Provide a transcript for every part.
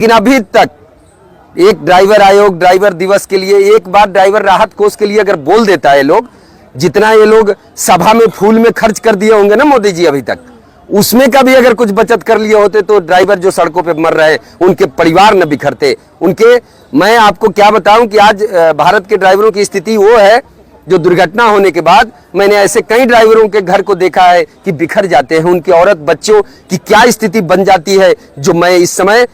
लेकिन अभी तक एक ड्राइवर आयोग ड्राइवर दिवस के लिए एक बार ड्राइवर राहत कोष के लिए अगर बोल देता है लोग, जितना ये लोग सभा में फूल में खर्च कर दिए होंगे ना मोदी जी अभी तक, उसमें का भी अगर कुछ बचत कर लिए होते तो ड्राइवर जो सड़कों पे मर रहे उनके परिवार न बिखरते उनके। मैं आपको क्या बताऊं कि आज भारत के ड्राइवरों की स्थिति वो है जो दुर्घटना होने के बाद मैंने ऐसे कई ड्राइवरों के घर को देखा है कि बिखर जाते हैं, उनकी औरत बच्चों की क्या स्थिति बन जाती है जो मैं इस समय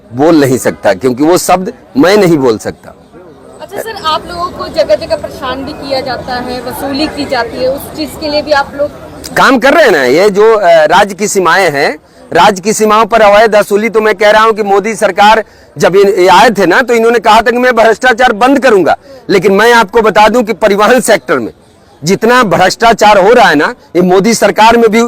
बोल नहीं सकता, क्योंकि वो शब्द मैं नहीं बोल सकता। अच्छा सर, आप लोगों को जगह जगह परेशान भी किया जाता है, वसूली की जाती है, उस चीज के लिए भी आप लोग काम कर रहे हैं ना। ये जो राज्य की सीमाएं हैं, राज्य की सीमाओं पर अवैध वसूली, तो मैं कह रहा हूं कि मोदी सरकार जब ये आए थे ना तो इन्होंने कहा था कि मैं भ्रष्टाचार बंद करूंगा, लेकिन मैं आपको बता दूं कि परिवहन सेक्टर में जितना भ्रष्टाचार हो रहा है ना, ये मोदी सरकार में भी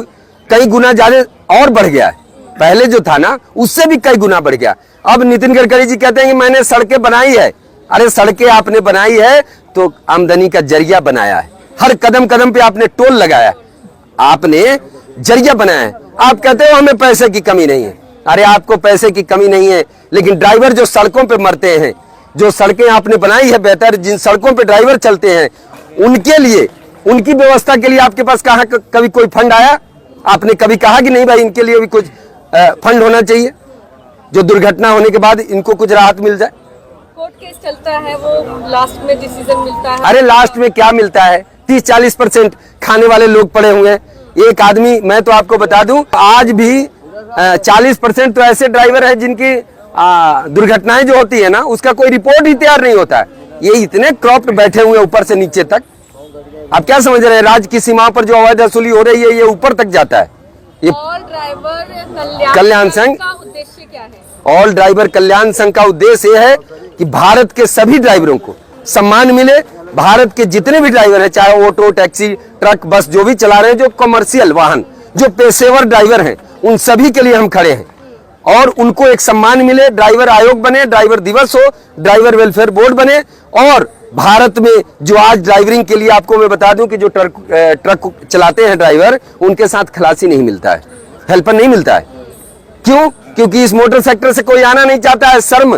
कई गुना ज्यादा और बढ़ गया है। पहले जो था ना उससे भी कई गुना बढ़ गया। अब नितिन गडकरी जी कहते हैं कि मैंने सड़कें बनाई है। अरे सड़कें आपने बनाई है तो आमदनी का जरिया बनाया है, हर कदम कदम पे आपने टोल लगाया, आपने जरिया बनाया है। आप कहते हो हमें पैसे की कमी नहीं है। अरे आपको पैसे की कमी नहीं है, लेकिन ड्राइवर जो सड़कों पे मरते हैं, जो सड़कें आपने बनाई है बेहतर, जिन सड़कों पे ड्राइवर चलते हैं, उनके लिए उनकी व्यवस्था के लिए आपके पास कहाँ कभी कोई फंड आया? आपने कभी कहा कि नहीं भाई इनके लिए भी कुछ फंड होना चाहिए जो दुर्घटना होने के बाद इनको कुछ राहत मिल जाए? कोर्ट केस चलता है, वो लास्ट में डिसीजन मिलता है। अरे लास्ट में क्या मिलता है? 30-40% खाने वाले लोग पड़े हुए हैं। एक आदमी, मैं तो आपको बता दूं, आज भी 40% तो ऐसे ड्राइवर हैं जिनकी दुर्घटनाएं जो होती है ना उसका कोई रिपोर्ट ही तैयार नहीं होता है। ये इतने क्रॉप्ड बैठे हुए ऊपर से नीचे तक। आप क्या समझ रहे हैं? राज्य की सीमाओं पर जो अवैध वसूली हो रही है ये ऊपर तक जाता है। ये ऑल ड्राइवर कल्याण संघ का उद्देश्य क्या है? ऑल ड्राइवर कल्याण संघ का उद्देश्य यह है कि भारत के सभी ड्राइवरों को सम्मान मिले। भारत के जितने भी ड्राइवर हैं, चाहे ऑटो, टैक्सी, ट्रक, बस जो भी चला रहे हैं, जो कमर्शियल वाहन, जो पेशेवर ड्राइवर हैं, उन सभी के लिए हम खड़े हैं और उनको एक सम्मान मिले। ड्राइवर आयोग बने, ड्राइवर दिवस हो, ड्राइवर वेलफेयर बोर्ड बने। और भारत में जो आज ड्राइवरिंग के लिए आपको मैं बता दूं कि जो ट्रक चलाते हैं ड्राइवर, उनके साथ खलासी नहीं मिलता है, हेल्पर नहीं मिलता है। क्यों? क्योंकि इस मोटर सेक्टर से कोई आना नहीं चाहता है, शर्म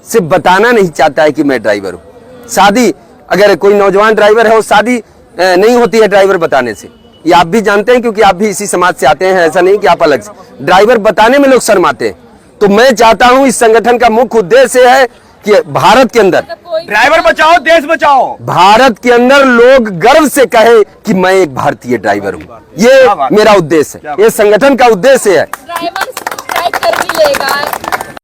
से बताना नहीं चाहता है कि मैं ड्राइवर हूं। शादी, अगर कोई नौजवान ड्राइवर है, वो शादी नहीं होती है ड्राइवर बताने से। ये आप भी जानते हैं क्योंकि आप भी इसी समाज से आते हैं, ऐसा नहीं कि आप अलग से। ड्राइवर बताने में लोग शर्माते हैं। तो मैं चाहता हूं, इस संगठन का मुख्य उद्देश्य है कि भारत के अंदर ड्राइवर बचाओ देश बचाओ, भारत के अंदर लोग गर्व से कहे कि मैं एक भारतीय ड्राइवर हूं। ये मेरा उद्देश्य है, ये संगठन का उद्देश्य है। ड्राइवर स्ट्राइक कर भी लेगा।